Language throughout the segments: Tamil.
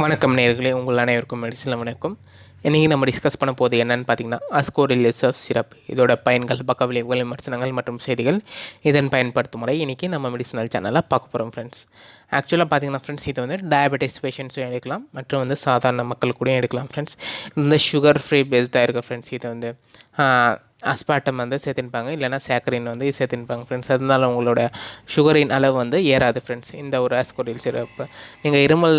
வணக்கம் நேயர்களே, உங்கள் அனைவருக்கும் மெடிசனில் வணக்கம். இன்றைக்கி நம்ம டிஸ்கஸ் பண்ண போது என்னென்னு பார்த்தீங்கன்னா, அஸ்கோரில் SF சிரப் இதோட பயன்கள், பக்க விளைவுகள், விமர்சனங்கள் மற்றும் செய்திகள், இதன் பயன்படுத்தும் முறை இன்றைக்கி நம்ம மெடிசனல் சேனலில் பார்க்க போகிறோம் ஃப்ரெண்ட்ஸ். ஆக்சுவலாக பார்த்தீங்கன்னா ஃப்ரெண்ட்ஸ், இது வந்து டயபெட்டிஸ் பேஷண்ட்ஸும் எடுக்கலாம் மற்றும் வந்து சாதாரண மக்கள் கூட எடுக்கலாம் ஃப்ரெண்ட்ஸ். இந்த சுகர் ஃப்ரீ பேஸ்டாக இருக்குது ஃப்ரெண்ட்ஸ். இது வந்து அஸ்பார்டம் வந்து சேர்த்துப்பாங்க, இல்லைனா சேக்கரின் வந்து சேர்த்துப்பாங்க ஃப்ரெண்ட்ஸ். அதனால உங்களோட சுகரின் அளவு வந்து ஏறாது ஃப்ரெண்ட்ஸ். இந்த ஒரு அஸ்கோரில் சிரப்பு நீங்கள் இருமல்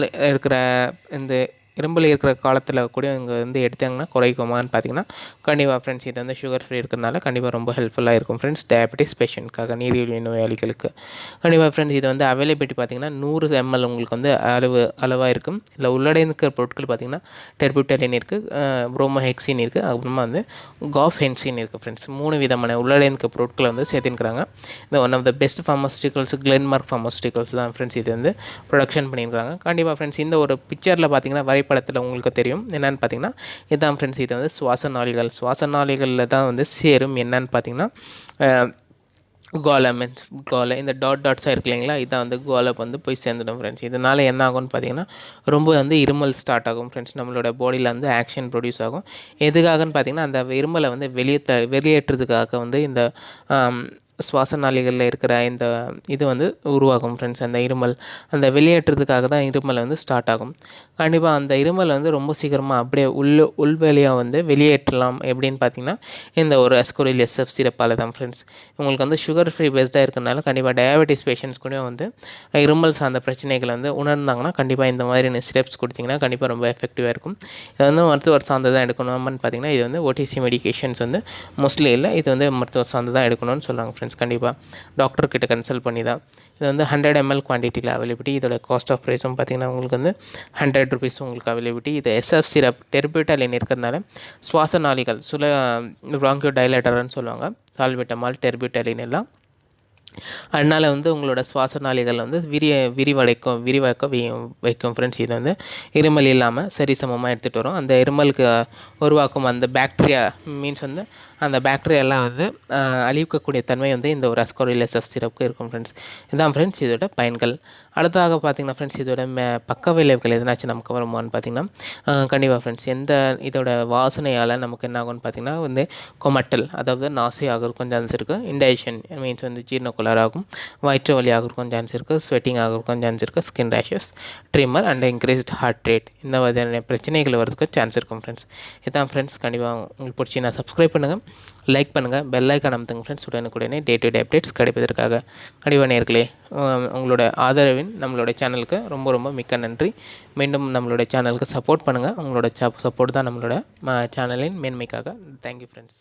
இருக்கிற காலத்தில் கூட இங்கே வந்து எடுத்தாங்கன்னா குறைக்குமான்னு பார்த்தீங்கன்னா கண்டிப்பாக ஃப்ரெண்ட்ஸ். இது வந்து சுகர் ஃப்ரீ இருக்கிறதுனால கண்டிப்பாக ரொம்ப ஹெல்ப்ஃபுல்லாக இருக்கும் ஃப்ரெண்ட்ஸ். டயபெட்டிஸ் பேஷண்ட்காக, நீரிழிவு நோயாளிகளுக்கு கண்டிப்பாக ஃப்ரெண்ட்ஸ். இது வந்து அவைலபிலிட்டி பார்த்தீங்கன்னா 100 ml உங்களுக்கு வந்து அளவாக இருக்கும். இல்லை உள்ளடங்கிய பொருட்கள் பார்த்தீங்கன்னா டெர்புட்டலின் இருக்குது, புரோமோஹெக்சின் இருக்குது, அப்புறமா வந்து காஃபென்சின் இருக்குது ஃப்ரெண்ட்ஸ். 3 விதமான உள்ளடங்கிய பொருட்களை வந்து சேர்த்துக்கிறாங்க. இந்த one of the best pharmaceuticals Glenmark pharmaceuticals தான் ஃப்ரெண்ட்ஸ். இது வந்து ப்ரொடக்ஷன் பண்ணியிருக்காங்க. கண்டிப்பாக ஃப்ரெண்ட்ஸ், இந்த ஒரு பிக்சரில் பார்த்தீங்கன்னா வரைபடத்தில் உங்களுக்கு தெரியும் என்னென்னு பார்த்தீங்கன்னா, இதுதான் ஃப்ரெண்ட்ஸ். இது வந்து சுவாச நாளிகளில் தான் வந்து சேரும். என்னன்னு பார்த்தீங்கன்னா கோலை இந்த டாட்ஸாக இருக்கு இல்லைங்களா, இதான் வந்து கோலை வந்து போய் சேர்ந்துடும் ஃப்ரெண்ட்ஸ். இதனால் என்ன ஆகும்னு பார்த்தீங்கன்னா ரொம்ப வந்து இருமல் ஸ்டார்ட் ஆகும் ஃப்ரெண்ட்ஸ். நம்மளோட பாடியில் வந்து ஆக்ஷன் ப்ரொடியூஸ் ஆகும். எதுக்காகன்னு பார்த்தீங்கன்னா, அந்த இருமலை வந்து வெளியேற்றுறதுக்காக வந்து இந்த சுவாச நாளிகளில் இருக்கிற இந்த இது வந்து உருவாகும் ஃப்ரெண்ட்ஸ். அந்த இருமல் அந்த வெளியேற்றத்துக்காக தான் இருமல் வந்து ஸ்டார்ட் ஆகும். கண்டிப்பாக அந்த இருமல் வந்து ரொம்ப சீக்கிரமாக அப்படியே உள்வெளியாக வந்து வெளியேற்றலாம். எப்படின்னு பார்த்தீங்கன்னா, இந்த ஒரு அஸ்கோரில் SF சிரப்பால் தான் ஃப்ரெண்ட்ஸ். உங்களுக்கு வந்து சுகர் ஃப்ரீ பேஸ்டாக இருக்கிறனால கண்டிப்பாக டயபெட்டிஸ் பேஷண்ட்ஸ் கூட வந்து இருமல் சார்ந்த பிரச்சனைகளை வந்து உணர்ந்தாங்கன்னா கண்டிப்பாக இந்த மாதிரியான ஸ்டெப்ஸ் கொடுத்திங்கன்னா கண்டிப்பாக ரொம்ப எஃபெக்டிவாக இருக்கும். இது வந்து மருத்துவர் சார்ந்து தான் எடுக்கணும்னு பார்த்தீங்கன்னா, இது வந்து OTC மெடிகேஷன்ஸ் வந்து மோஸ்ட்லி இல்லை, இது வந்து மருத்துவர் சார்ந்து தான் எடுக்கணும்னு சொல்கிறாங்க ஃப்ரெண்ட்ஸ். கண்டிப்பாக டாக்டர்கிட்ட கன்சல்ட் பண்ணி தான். இது வந்து 100 ml குவான்டிட்டியில் அவைலபிலிட்டி. இதோட காஸ்ட் ஆஃப் ப்ரைஸும் பார்த்திங்கன்னா உங்களுக்கு வந்து 100 rupees உங்களுக்கு அவைலபிலிட்டி. இது SF சிரப் டெர்புட்டலின் இருக்கிறதுனால சுவாச நாளிகள் ப்ராங்கியோ டைலேட்டர்னு சொல்லுவாங்க, சால்பிட்டமால் டெர்புட்டலின் எல்லாம். அதனால் வந்து உங்களோட சுவாச நாளிகள் வந்து விரிவாக்க வைக்கும் ஃப்ரெண்ட்ஸ். இது வந்து இருமல் இல்லாமல் சரிசமமாக எடுத்துகிட்டு வரும். அந்த இருமலுக்கு உருவாக்கும் அந்த பாக்டீரியா மீன்ஸ் வந்து அந்த பாக்டீரியாலாம் வந்து அழிக்கக்கூடிய தன்மை வந்து இந்த ஒரு அஸ்கோரில் SF சிரப்புக்கு இருக்கும் ஃப்ரெண்ட்ஸ். இதுதான் ஃப்ரெண்ட்ஸ் இதோட பயன்கள். அடுத்ததாக பார்த்திங்கன்னா ஃப்ரெண்ட்ஸ், இதோட பக்க விளைவுகள் எதனாச்சும் நமக்கு வருமானு பார்த்திங்கன்னா கண்டிப்பாக ஃப்ரெண்ட்ஸ், இதோட வாசனையால் நமக்கு என்ன ஆகும்னு பார்த்திங்கன்னா வந்து கொமட்டல், அதாவது நாசி ஆகிறதுக்கும் சான்ஸ் இருக்குது. இன்டைஜஷன் மீன்ஸ் வந்து ஜீரண ஆகும், வயிற்று வலி ஆகிறதுக்கும் சான்ஸ் இருக்குது, ஸ்வெட்டிங் ஆகிறதுக்கும் சான்ஸ் இருக்குது, skin rashes, tremor and increased heart rate, இந்த மாதிரியான பிரச்சனைகள் வரதுக்கு சான்ஸ் இருக்கும் ஃப்ரெண்ட்ஸ். இதுதான் ஃப்ரெண்ட்ஸ். கண்டிப்பாக உங்களுக்கு பிடிச்சி நான் சப்ஸ்கிரைப் பண்ணுங்கள், லைக் பண்ணுங்கள், பெல் ஐக்கான் அமுத்துங்க ஃப்ரெண்ட்ஸ். உடனே டே டு டே அப்டேட்ஸ் கிடைப்பதற்காக. கண்டிப்பாக நேயர்களே, உங்களோட ஆதரவின் நம்மளோட சேனலுக்கு ரொம்ப ரொம்ப மிக்க நன்றி. மீண்டும் நம்மளோட சேனலுக்கு சப்போர்ட் பண்ணுங்கள். உங்களோட சப்போர்ட் தான் நம்மளோட சேனலின் மேன்மைக்காக. Thank you friends.